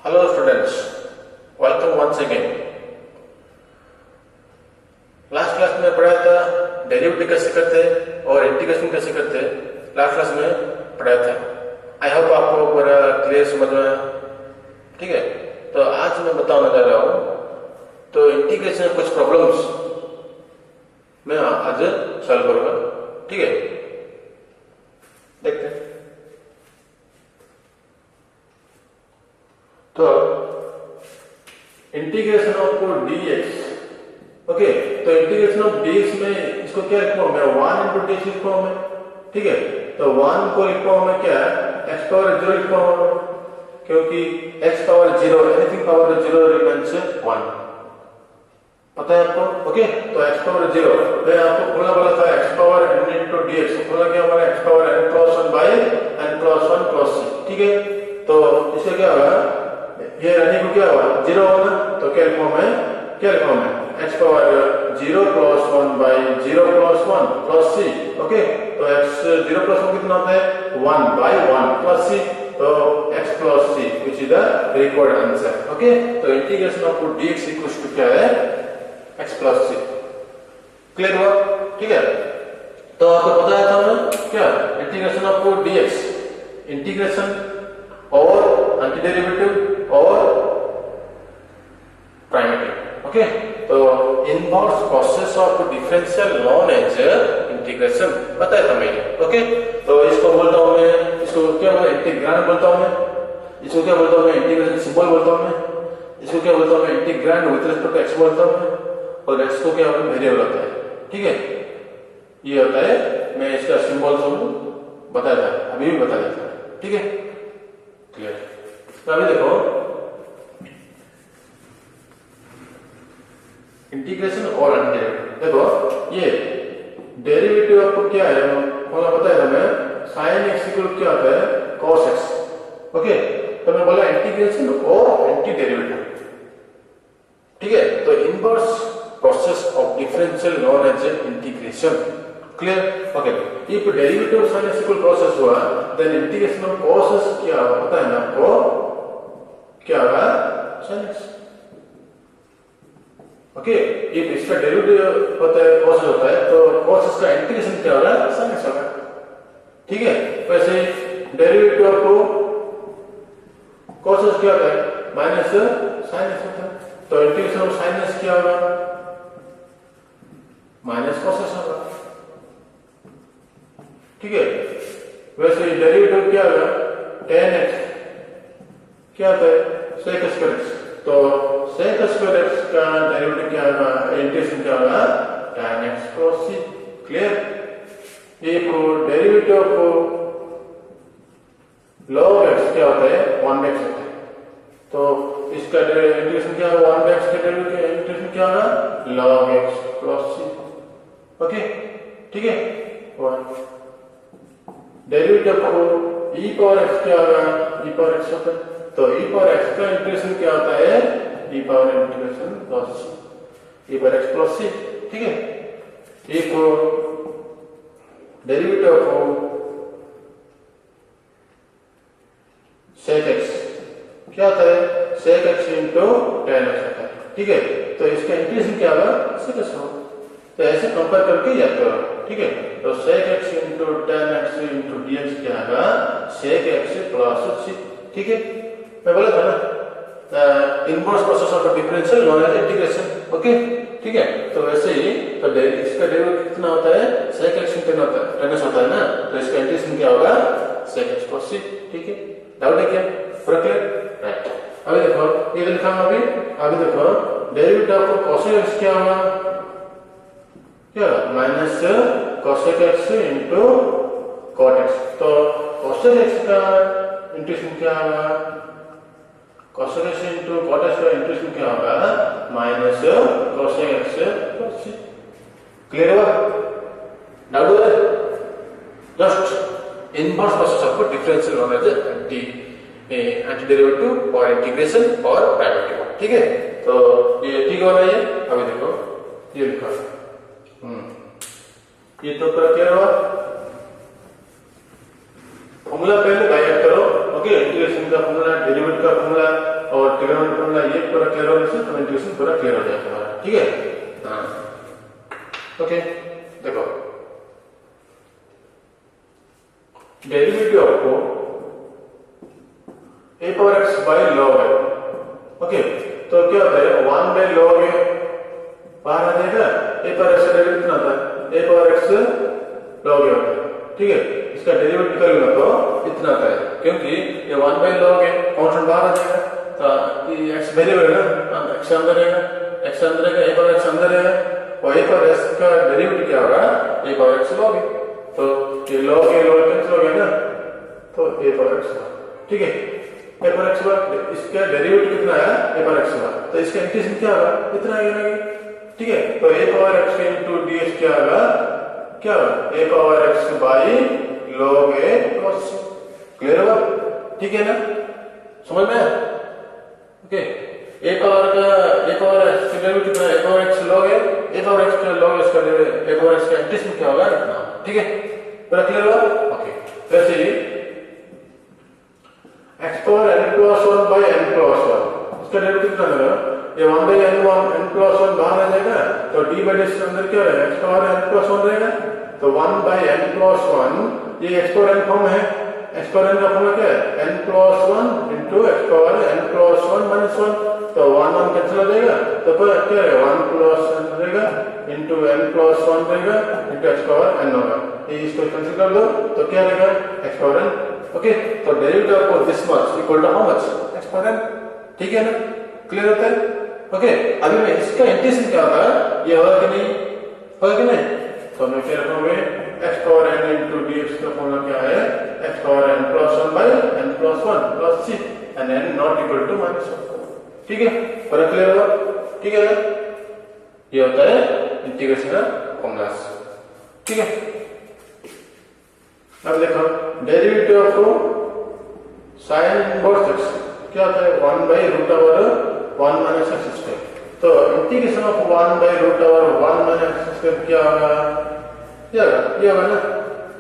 Hello students, welcome once again. Last class में पढ़ाया था डेरिवेटिव कैसे करते हैं और इंटीग्रेशन कैसे करते हैं, लास्ट क्लास में पढ़ाया था। आई होप आपको पूरा क्लियर समझ में आया। ठीक है, तो आज मैं बताने जा रहा हूँ तो इंटीग्रेशन में कुछ प्रॉब्लम्स मैं आज सॉल्व करूंगा। ठीक है, देखते हैं। तो इंटीग्रेशन ऑफ dx, ओके, तो इंटीग्रेशन ऑफ dx में इसको क्या लिखा हूं मैं, 1 इंटू dx लिखा हूं मैं। ठीक है, तो 1 को लिखा हूं मैं क्या, x पावर 0 लिखा हूं क्योंकि x power 0, anything power 0 remains 1, पता है आपको। ओके, तो x पावर 0 मैं आपको फॉर्मूला बोला था x power n into dx, formula क्या हमारा x power n plus 1 by n plus 1 plus c। ठीक है, तो इससे क्या होगा, ये रहने को क्या होगा 0 होगा, तो क्या लिखूं मैं, x power 0 plus 1 by 0 plus 1 plus c। Okay, तो x 0 प्लस 1 कितना होता है 1 बाय 1 प्लस c, तो x plus c which is the required answer. Okay, तो integration of dx equals to क्या है, x प्लस c। क्लियर हुआ? ठीक है, तो आपको बताया था मैं क्या, इंटीग्रेशन ऑफ dx, इंटीग्रेशन और एंटीडेरिवेटिव और प्राइमेटिव। ओके, तो inverse process of differential known as integration बताया था मैंने। ओके, तो इसको बोलता हूं मैं, इसको क्या बोलता हूं, इंटीग्रांड बोलता हूं मैं, इसको क्या बोलता हूं मैं, इंटीग्रेशन सिंबल बोलता हूं मैं, इसको क्या बोलता हूं मैं, integrand with respect to x बोलता हूं मैं, और एक्स को क्या वेरिएबल होता है। ठीक है, ये होता है, मैं इसका सिंबल सब बताया था, अभी भी बता देता हूं। ठीक है, क्लियर। तो अभी देखो इंटीग्रेशन और एंटीडेरिवेटिव, देखो ये डेरिवेटिव आपको क्या है, बोला बताया था मैं, sin x इक्वल क्या होता है cos x। ओके, तो मैं बोला इंटीग्रेशन और एंटीडेरिवेटिव। ठीक है, तो inverse process of differential known as integration. Clear? Okay, if derivative of sin x equal process हुआ, then integration of cos x क्या पता है ना आपको, क्या होगा sin x। ओके, इफ इसका डेरिवेटिव होता है cos होता है, तो cos x का इंटीग्रेशन क्या होगा, sin x होगा। ठीक है, वैसे डेरिवेटिव ऑफ cos x क्या होता है, माइनस sin x होता है, तो इंटीग्रेशन ऑफ sin x क्या होगा, माइनस cos x होगा। ठीक है, वैसे डेरिवेटिव क्या होगा, tan x क्या होता है sec x, तो sec x का डेरिवेटिव क्या होगा, इंटीग्रेशन क्या होगा, tan x plus c। Clear? एक डेरिवेटिव ऑफ log x क्या होता है, 1x होता है, तो इसका इंटीग्रेशन क्या होगा, 1x का डेरिवेटिव इंटीग्रेशन क्या होगा, log x plus c। Okay, ठीक है, derivative of e power x क्या होगा, e पावर x होता है, तो e पावर x का इंटीग्रेशन क्या होता है, e power integration plus e power x plus c। ठीक है, एक डेरिवेटिव ऑफ sec x क्या होता है, sec x into tan x होता है। ठीक है, तो इसका इंटीग्रेशन क्या होगा, sec x होगा। तो ऐसे कंपेयर करके याद करो। ठीक है, तो sec x into tan x into dx क्या होगा, sec x प्लस c। ठीक है, मैं बोला था ना inverse process of differential known as integration. Okay, ठीक है, तो वैसे ही तो इसका डेरिवेटिव कितना होता है, sec x tan होता है ना, तो इसका इंटीग्रेशन क्या होगा, sec x plus c। ठीक है, डाउट है क्या, पूरा क्लियर? राइट। अभी देखो ये लिखा हूं, अभी देखो डेरिवेटिव ऑफ cos x क्या होगा, क्या minus cosec x into cot x, तो cosec x का इंटीग्रेशन क्या होगा, cosec x into cot x का इंटीग्रेशन क्या होगा, minus cosec x plus c। Clear हुआ? डाउट हुआ? Just inverse process of differential known as antiderivative और इंटीग्रेशन और प्राइमेटिव। ठीक है, तो ये ठीक होना है। अभी देखो ये लिखा, ये तो पूरा क्लियर हुआ। फॉर्मूला पहले बाय करो। ओके, इंटीग्रेशन का फॉर्मूला, डेरिवेटिव का फॉर्मूला और ट्रिग्नोमेट्री ये पूरा क्लियर होने से तो इंटीग्रेशन पूरा क्लियर हो जाएगा हमारा, ठीक है। हाँ ओके, देखो डेरिवेटिव आपको ए पावर एक्स बाई लॉग है, ओके। तो क्या होता है 1 बाई लॉग है बाहर आ जाएगा, ए पावर एक्स का डेरिवेटिव कितना आता है, ए पावर एक्स लॉग है, ठीक है। इसका डेरिवेटिव निकालूंगा तो इतना आता है, क्योंकि ये 1 बाई लॉग है, कांस्टेंट बाहर आ जाएगा, तो ये एक्स वेरिएबल है ना, एक्स अंदर रहेगा, एक्स अंदर रहेगा, ए पावर एक्स अंदर रहेगा, और ए पावर एक्स का डेरिवेटिव क्या होगा, ए पावर एक्स लॉग है, तो ये लॉग कैंसिल हो गया ना, तो ए पावर एक्स, ठीक है। ए पावर एक्स इसका डेरिवेटिव कितना है, ए पावर एक्स, तो इसका इंटीग्रेशन क्या होगा, इतना आएगा ना, ठीक है। तो a power x into d x क्या होगा, क्या होगा, a power x by log a cos, clear होगा, ठीक है ना, समझ में, ओके। ए पावर एक्स का डेरिवेटिव कितना है, ए पावर एक्स लॉग है, ए पावर एक्स का लॉग इसका ए पावर एक्स का इंटीग्रेशन क्या होगा, इतना, ठीक है, पूरा क्लियर हुआ, ओके। वैसे ही x power n plus 1 by n plus 1 इसका डेरिवेटिव कितना होगा, ये 1 बाई n प्लस 1 बाहर आ जाएगा, तो डी बाई डी के अंदर क्या रहेगा, एक्स पावर n प्लस 1 रहेगा, तो 1 बाई n प्लस 1 ये एक्स पावर n फॉर्म है, एक्स पावर n का फॉर्म क्या है, n plus 1 into x power n plus 1 minus 1, तो 1 1 कैंसिल हो जाएगा, तो क्या रहेगा 1 प्लस n रहेगा इंटू n प्लस 1 रहेगा इंटू एक्स पावर n होगा, ये इसको कैंसिल कर दो, तो क्या रहेगा एक्स पावर n, ओके। तो derivative of this much equal to how much, x power n, ठीक है ना, क्लियर होता है, ओके। अभी मैं इसका इंटीग्रेशन क्या होगा, ये होगा कि नहीं, होगा कि नहीं, तो मैं फिर रखूंगा x power n into dx का फॉर्मूला क्या है, x power n plus 1 by n plus 1 plus c and n not equal to minus 1, ठीक है, पूरा क्लियर होगा, ठीक है, ये होता है इंटीग्रेशन का फॉर्मूला, ठीक है। अब देखो derivative of sine inverse x क्या होता है, 1 by root over 1 minus x square, तो integration of 1 by root over 1 minus x square क्या होगा, ये होगा ना,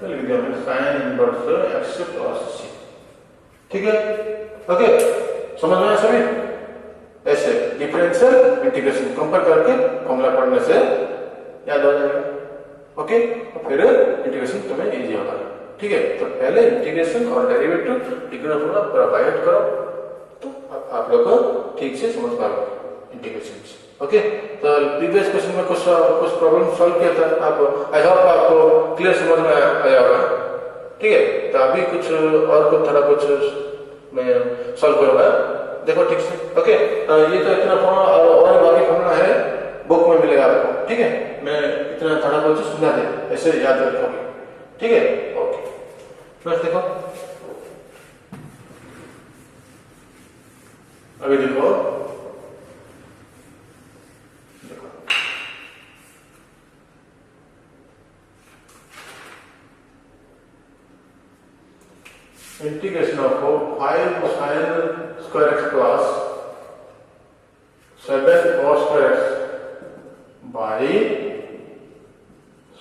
तो लिख दिया मैंने sine inverse x plus c, ठीक है, ओके, समझ में आया सभी, ऐसे डिफरेंशियल इंटीग्रेशन कंपेयर करके फॉर्मूला पढ़ने से याद हो जाएगा, ओके, फिर इंटीग्रेशन तुम्हें इजी होगा, ठीक है। तो पहले इंटीग्रेशन और डेरिवेटिव डिग्री फॉर्मूला पूरा बाय हार्ट करो, तो आप लोग ठीक से समझ पाओगे इंटीग्रेशन, ओके। तो प्रीवियस क्वेश्चन में कुछ प्रॉब्लम सॉल्व किया था, आप आई होप आपको क्लियर समझ में आया होगा, ठीक है। तो अभी कुछ और कुछ थोड़ा कुछ मैं सॉल्व करूंगा, देखो ठीक से, ओके। ये तो इतना फॉर्मूला और बाकी फॉर्मूला है बुक में मिलेगा आपको, ठीक है, मैं इतना थोड़ा कुछ समझा दे, ऐसे याद रखोगे, ठीक है, ओके। नेक्स्ट देखो, अभी देखो integration of 5 sin square x plus 7 cos square x by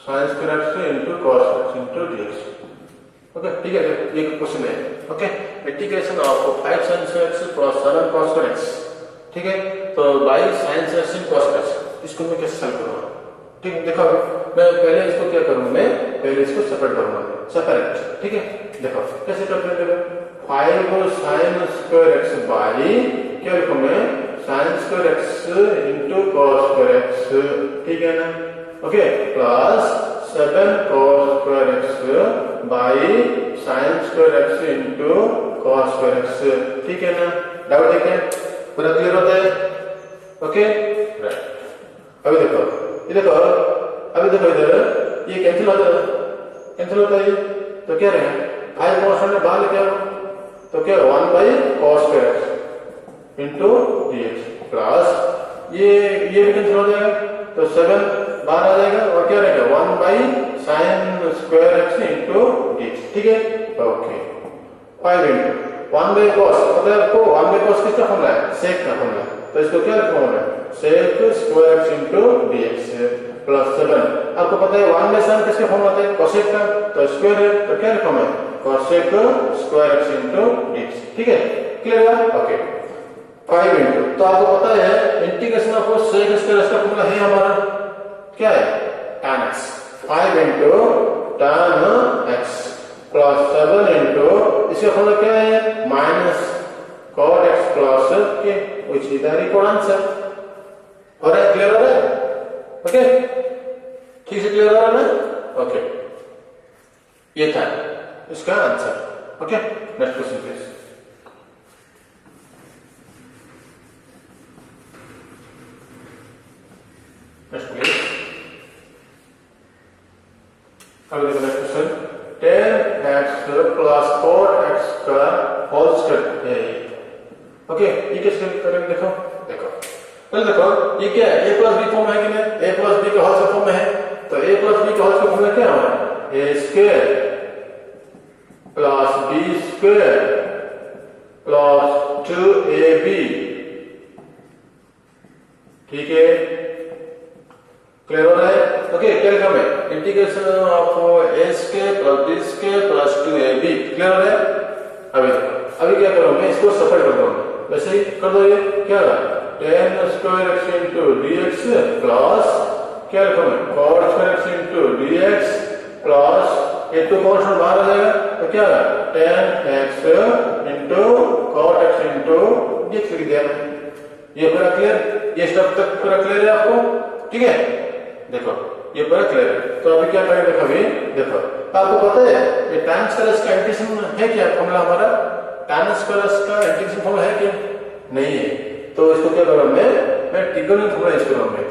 sin square x into cos x into dx, okay, ठीक है, ये क्वेश्चन है, okay. Integration of 5 sin square x plus 7 cos square x, ठीक है, तो by sin square x cos square x, इसको मैं कैसे सॉल्व करूंगा, ठीक है। देखो मैं पहले इसको क्या करूंगा, मैं पहले इसको सेपरेट करूंगा, सेपरेट, ठीक है। देखो कैसे सेपरेट करेंगे, 5 sin square x बाई क्या लिखूं मैं, sin square x into cos square x, ठीक है ना, okay, plus 7 cos square x by sin square x into cos square x, ठीक है ना, डाउट है क्या, पूरा क्लियर होता है, ओके, राइट। अभी देखो इधर ये कैंसिल होता है, तो क्या रहेगा, 5 कॉस ने बाहर लेके आओ, तो क्या 1 by cos square x into dx plus ये भी कैंसिल हो जाएगा, तो 7 बाहर आ जाएगा, और क्या रहेगा 1 by sin square x into dx, ठीक है, ओके। 5 इंटू 1 बाई cos, पता है आपको 1 बाई cos किसका फॉर्मूला है, सेक का फॉर्मूला, तो इसको क्या लिखूंगा, sec square x into dx plus 7, आपको पता है 1 बाई sin किसका फॉर्मूला होता है, cosec का, तो स्क्वायर है, तो क्या लिखूं मैं, cosec square x into dx, ठीक है, क्लियर है, ओके। 5 इंटू, तो आपको पता है इंटीग्रेशन ऑफ सेक स्क्वायर इसका फॉर्मूला है हमारा क्या है tan x, 5 into tan x plus 7 into इसका फॉर्मूला क्या है माइनस cot x प्लस के, which is the required answer। और है क्लियर हो रहा है? ओके, ठीक से क्लियर हो रहा है ना? ओके, ये था इसका answer. Okay, next question please. Next please. अब देखो next question, 10x plus 4x का होल स्क्वायर है। ओके, ये कैसे करेंगे देखो पहले देखो ये क्या है, a प्लस बी फॉर्म है कि नहीं, a प्लस बी का होल फॉर्म में है, तो a प्लस बी का होल फॉर्म में क्या होगा a square plus b square plus 2ab, ठीक है, क्लियर हो रहा है? ओके, क्या लिखा मैं integration of a square plus b square plus 2ab, clear हो रहा है? अभी क्या करूं मैं, इसको सेपरेट कर दूंगा, वैसे ही कर दो, ये क्या होगा 10 square x into dx plus क्या लिखा मैं cot square x into dx plus ये तो कॉन्स्टेंट बाहर आ जाएगा, तो क्या होगा 10x into cot x into dx लिख दिया। ये पूरा क्लियर, ये स्टेप तक पूरा क्लियर है आपको? ठीक है, देखो ये पूरा क्लियर है। तो अभी क्या करेंगे, अभी देखो आपको पता है ये tan स्क्वायर का इंटीग्रेशन है क्या फॉर्मूला हमारा, tan स्क्वायर का इंटीग्रेशन फॉर्मूला है क्या? नहीं है, तो इसको क्या करूंगा मैं ट्रिगोनोमेट्रिक फॉर्मूला यूज करूंगा,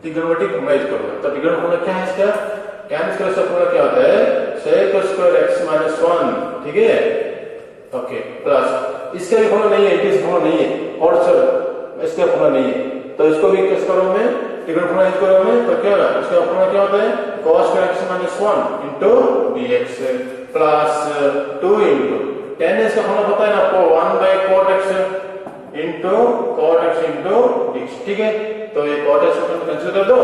ट्रिगोनोमेट्रिक फॉर्मूला यूज करूंगा। तो ट्रिगोनोमेट्रिक फॉर्मूला क्या है इसका, tan स्क्वायर का फॉर्मूला क्या होता है sec स्क्वायर x माइनस 1, ठीक है, ओके, प्लस इसका भी फॉर्मूला नहीं है, इंटीग्रेशन फॉर्मूला नहीं है, और सर इसका फॉर्मूला नहीं है, तो इसको भी कैसे करूंगा मैं ट्रिगोनोमेट्रिक फॉर्मूला यूज करूंगा मैं, तो क्या होगा इसका फॉर्मूला क्या होता है cos square x minus 1 into dx plus 2 into tan इसका फॉर्मूला पता है ना आपको 1/cot x into cot x into dx, ठीक है, तो ये cot x को कैंसिल कर दो।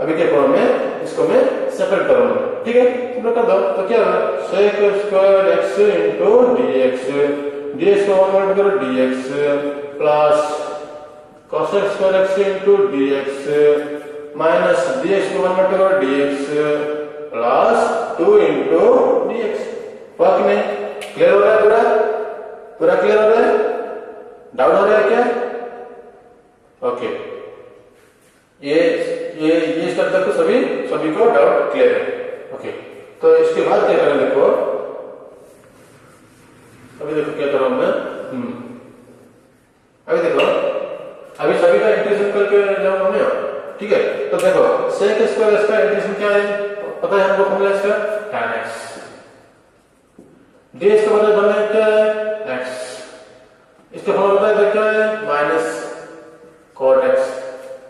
अभी क्या करूं मैं, इसको मैं सेपरेट करूंगा, ठीक है, तुम लोग कर दो, तो क्या होगा sec square x into dx, dx को 1 मल्टीप्लाई करो dx plus cos square x into dx minus dx को 1 मल्टीप्लाई करो dx प्लस 2 इंटू dx। फर्क नहीं, क्लियर हो रहा है? पूरा क्लियर हो रहा है? डाउट हो रहा है क्या? ओके, ये स्टेप तक तो सभी को डाउट क्लियर है। ओके, तो इसके बाद क्या करें देखो, अभी देखो क्या करूं मैं, अभी देखो अभी सभी का इंटीग्रेशन करके जाऊंगा मैं, ठीक है, तो देखो sec स्क्वायर इसका इंटीग्रेशन क्या है पता है हमको, फॉर्मूला इसका tan x, dx का मतलब हमें क्या है x, इसका फॉर्मूला पता है क्या है माइनस cot x,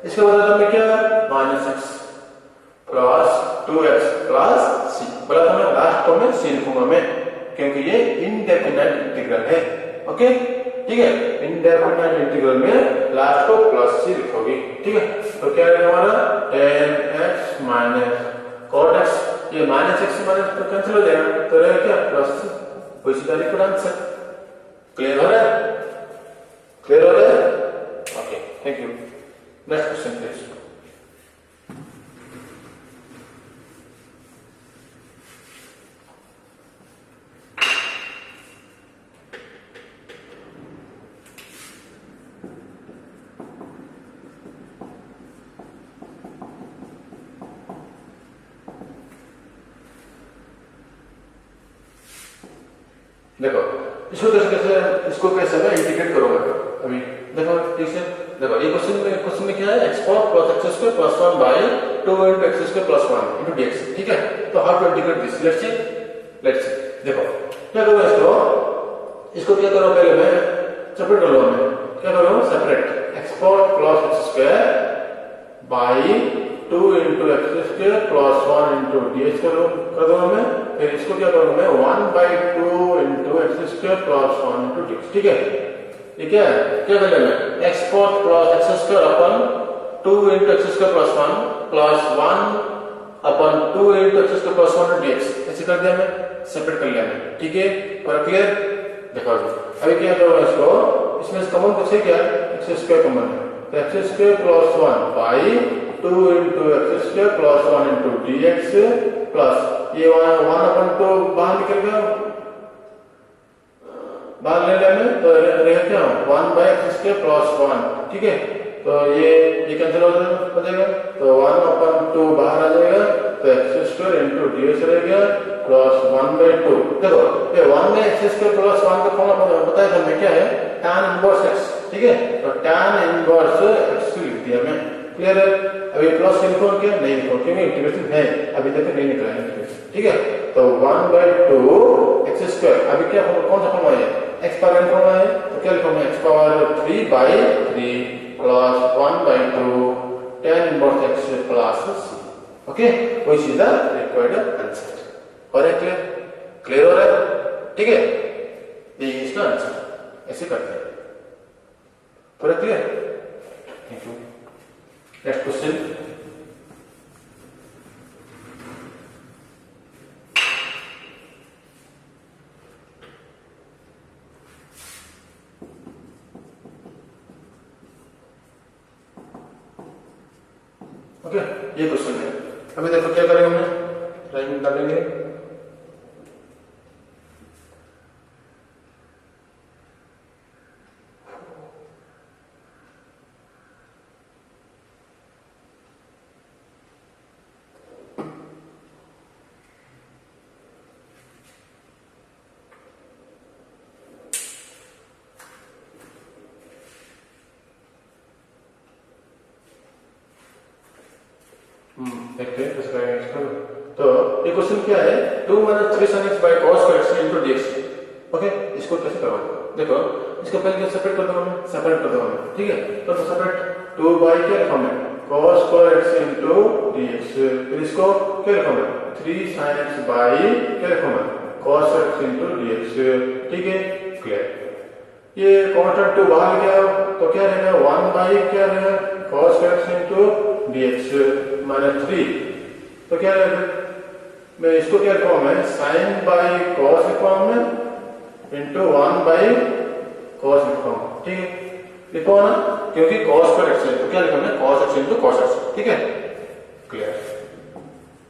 इसका मतलब हमें क्या है minus x plus 2x plus c, बोला था मैं लास्ट को मैं c लिखूंगा मैं, क्योंकि ये इनडेफिनेट इंटीग्रल है। ओके, ठीक है, इनडेफिनेट इंटीग्रल में लास्ट को प्लस c लिखोगे, ठीक है, तो क्या है हमारा tan x minus cot x, ये माइनस x माइनस तो कैंसिल हो जाएगा, तो रहेगा क्या प्लस c, कोई सी तारीख का आंसर। क्लियर हो रहा है? क्लियर हो रहा है? Okay, thank you. Next question please. देखो इसको कैसे मैं इंटीग्रेट करूंगा, अभी देखो ठीक से देखो, ये क्वेश्चन में क्या है x plus x square plus 1 by 2 into x square plus 1 into dx, ठीक है, तो how to integrate this, let's see देखो क्या करूंगा, इसको क्या करूं, पहले मैं सेपरेट कर लूंगा, मैं क्या करूंगा separate x plus x square by 2 into x square plus 1 into dx कर दूंगा मैं, फिर इसको क्या करूंगा मैं 1/2 into x square plus 1 into dx, ठीक है, ये क्या है, क्या कर लेना x plus x square upon 2 into x square plus 1 plus 1 अपन 2 into x square plus 1 dx, ऐसे कर दिया मैं, सेपरेट कर लिया मैं, ठीक है, और क्लियर। देखो अभी क्या करूंगा, इसको इसमें कॉमन कुछ है क्या, एक्स स्क्वायर कॉमन है, तो x square plus 1 by 2 into x square plus 1 into D x plus ये 1/2 बाहर निकल गया, बाहर ले लेने तो रहेगा क्या 1 बाई एक्स स्क्वायर प्लस 1, ठीक है। तो ये कैंसिल हो जाएगा, तो 1/2 बाहर आ जाएगा, तो x square into D x रहेगा प्लस 1/2। देखो ये 1 बाई एक्स स्क्वायर प्लस 1 का फॉर्मूला बताया था मैं, क्या है tan इनवर्स x, ठीक है। तो tan इनवर्स x लिख दिया मैं, क्लियर है। अभी प्लस लिखो क्या, नहीं लिखो क्योंकि इंटीग्रेशन है अभी तक नहीं निकला है, ठीक है। तो 1/2 एक्स स्क्वायर, अभी क्या कौन सा फॉर्मूला है, x पावर n फॉर्मूला है, तो क्या लिखोगे x power 3/3 plus 1/2 tan inverse x plus c, okay, which is the required answer. और है क्लियर हो रहा है, ठीक है, ये इसका आंसर ऐसे करते हैं, पूरा clear. Thank you. Next question, okay, ये क्वेश्चन है। अभी देखो क्या करेंगे, हम लाइन डालेंगे, देखते हैं कैसे करेंगे इसको। तो ये क्वेश्चन क्या है, 2 - 3 sin x by cos x into dx, okay, इसको कैसे करवाएं, देखो इसको पहले सेपरेट कर दूंगा मैं, सेपरेट कर दूंगा मैं, ठीक है। तो सेपरेट 2 बाई क्या लिखा मैं, cos square x into dx, फिर इसको क्या लिखा मैं 3 sin x by क्या लिखा मैं cos x into dx, ठीक है, क्लियर। ये कांस्टेंट 2 बाहर गया तो क्या रहेगा 1 बाई क्या रहेगा cos x into dx -3, तो क्या रहेगा, मैं इसको क्या लिखा मैं sin बाई cos लिखा मैं इंटू 1 बाई cos लिखा, ठीक है, लिखो ना, क्योंकि cos पर x है तो क्या लिखा मैं cos x into cos x, ठीक है, clear.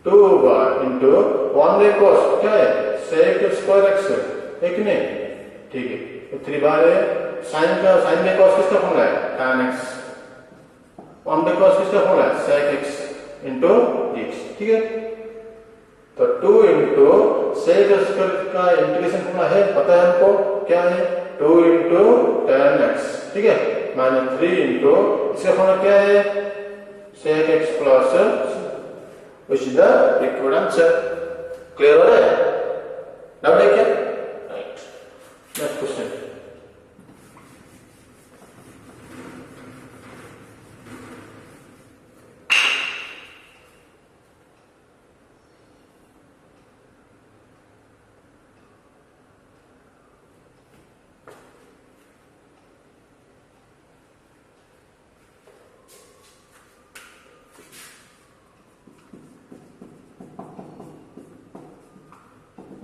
2 bar into 1 by cos क्या है sec स्क्वायर x है कि नहीं, ठीक है, तो 3 बार है, sin बाई cos किसका फॉर्मूला है tan x, 1 बाई cos किसका फॉर्मूला है sec x इंटू dx, ठीक है। तो 2 इंटू sec स्क्वायर का इंटीग्रेशन फॉर्मूला है, पता है हमको क्या है 2 इंटू tan x, ठीक है, -3 इंटू इसका फॉर्मूला क्या है sec x plus which is the required answer. Clear हो रहा है, डाउट है क्या, राइट। नेक्स्ट क्वेश्चन,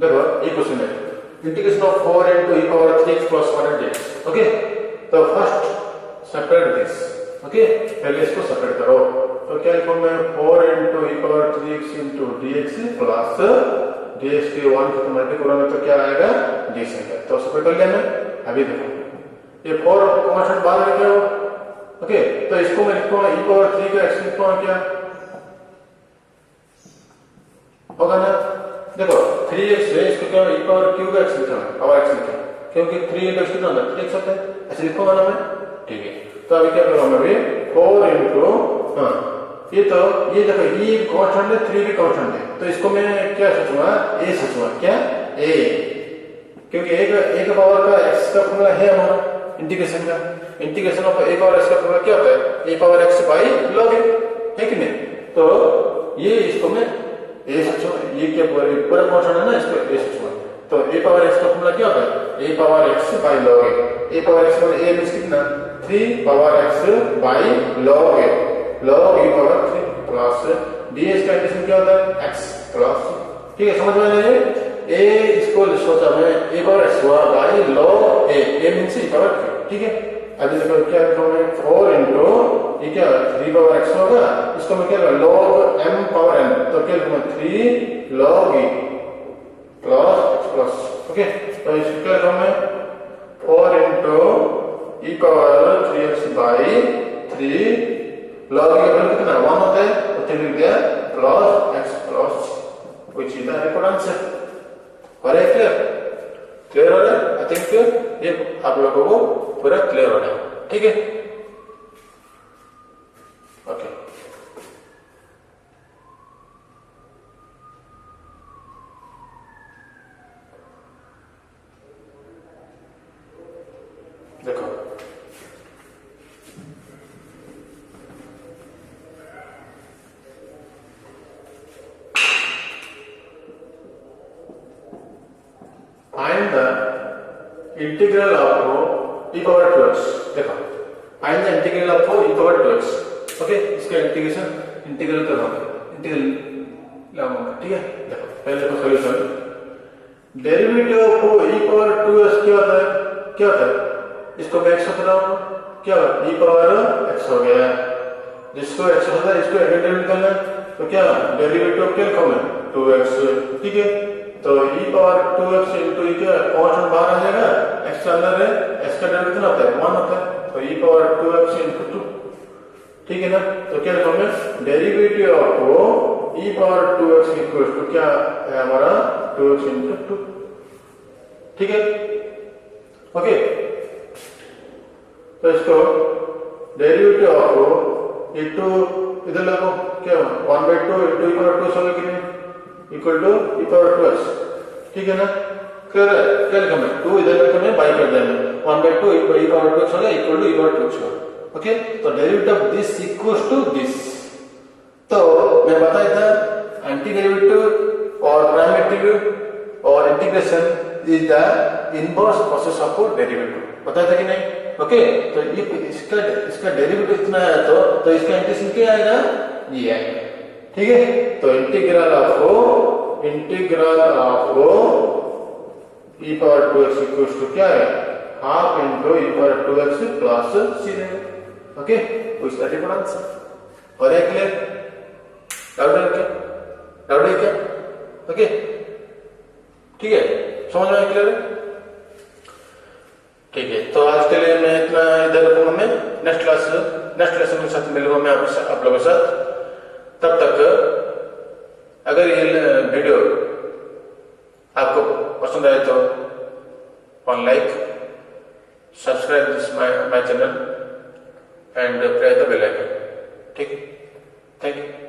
देखो ये क्वेश्चन है integration of 4 into e power 3x plus 1 dx, okay. तो फर्स्ट सेपरेट दिस, ओके, पहले इसको सेपरेट करो, तो क्या लिखूं मैं 4 into e power 3x into dx plus dx के 1 को मल्टीप्लाई करोगे तो क्या आएगा dx आएगा, तो सेपरेट कर लिया मैं। अभी देखो ये 4 कांस्टेंट बाहर आ गया, ओके, तो इसको मैं लिखूंगा e power 3 का x लिखूंगा क्या होगा ना, देखो 3x है, इसको क्या e पावर q का x लिखा है, पावर x लिखा है, क्योंकि 3 into x कितना होता है 3x होता है, ऐसे लिखूंगा ना मैं, ठीक है। तो अभी क्या करूंगा मैं, अभी 4 into ये तो ये देखो ये कांस्टेंट है, 3 भी कांस्टेंट है, तो इसको मैं क्या सोचूंगा a सोचूंगा, क्या a, क्योंकि a का पावर का x का फॉर्मूला है हमारा इंटीग्रेशन का, integration of a power x का फॉर्मूला क्या होता है a power x by log a, है कि नहीं। तो ये इसको मैं ए सोचो, ये क्या पूरा कांस्टेंट है ना, इसको ए सोचो, तो ए पावर एक्स का फॉर्मूला क्या होता है a power x by log a power x मतलब ए मींस कितना 3 power x by log a, log a power 3 plus d x का इंटीग्रेशन क्या होता है एक्स प्लस, ठीक है, समझ में आ रहा है। ए इसको सोचा मैं ए पावर एक्स हुआ by log A means A power ठीक है। अभी देखो क्या लिखा है 4 इंटू ये क्या 3 पावर x होगा, इसको मैं क्या log m पावर n, तो क्या लिखूंगा 3 log e plus x plus, okay. तो इसको क्या लिखूंगा मैं 4 into e power 3x by 3 log e का वैल्यू कितना 1 होता है, तो चलिए लिख दिया प्लस x प्लस, कोई सीधा रिकॉर्ड आंसर हो रहा है। क्लियर हो रहा है? आई थिंक ये आप लोगों को पूरा क्लियर हो रहा है, ठीक है, ओके। देखो find the integral of e power 2x, देखो find the integral of e power 2x, okay. इसका इंटीग्रल करवाओगे, इंटीग्रल लगाओगे, ठीक है। देखो पहले देखो solution, derivative of e power 2x क्या होता है, क्या होता है, इसको मैं x बताऊंगा, क्या होगा e पावर x हो गया, जिसको x होता है इसको डेरिवेटिव निकालना है, तो क्या डेरिवेटिव क्या लिखोगे 2x, ठीक है। तो e power 2x into e क्या 5 बाहर आ जाएगा, x के अंदर है, x का डेरिवेटिव कितना होता है 1 होता है, तो e पावर 2x इंटू 2, ठीक है ना। तो क्या लिखोगे derivative of e power 2x equal to क्या है हमारा 2x इंटू 2, ठीक है, ओके। तो इसको डेरिवेटिव ऑफ ये 2 इधर लगो, क्या 1/2 इंटू e पावर 2 होगा कि नहीं, equal to e power 2x, ठीक है ना। क्लियर है? क्या लिखा मैं 2 इधर लेकर मैं बाई कर देंगे 1/2 e पावर 2x होगा equal to e power 2x होगा, ओके। तो derivative of this equals to this, तो मैं बताया था एंटी डेरिवेटिव और प्राइम और integration is the inverse process of derivative, बताया था कि नहीं, ओके। तो ये इसका डेरिवेटिव इतना है तो इसका इंटीग्रेशन क्या आएगा, ये आएगा, ठीक है। तो integral of e power 2x equals to क्या है half into e power 2x plus c रहेगा, ओके। तो इसका डिफरेंट आंसर और एक क्लियर, डाउट है क्या, ओके, ठीक है, समझ में क्लियर है, ठीक है। तो आज के लिए मैं इतना इधर रखूंगा, मैं नेक्स्ट लेसन के साथ मिलूंगा मैं आप लोगों के साथ। तब तक अगर ये वीडियो आपको पसंद आए तो on like, subscribe this my channel and press the bell icon, ठीक, थैंक यू।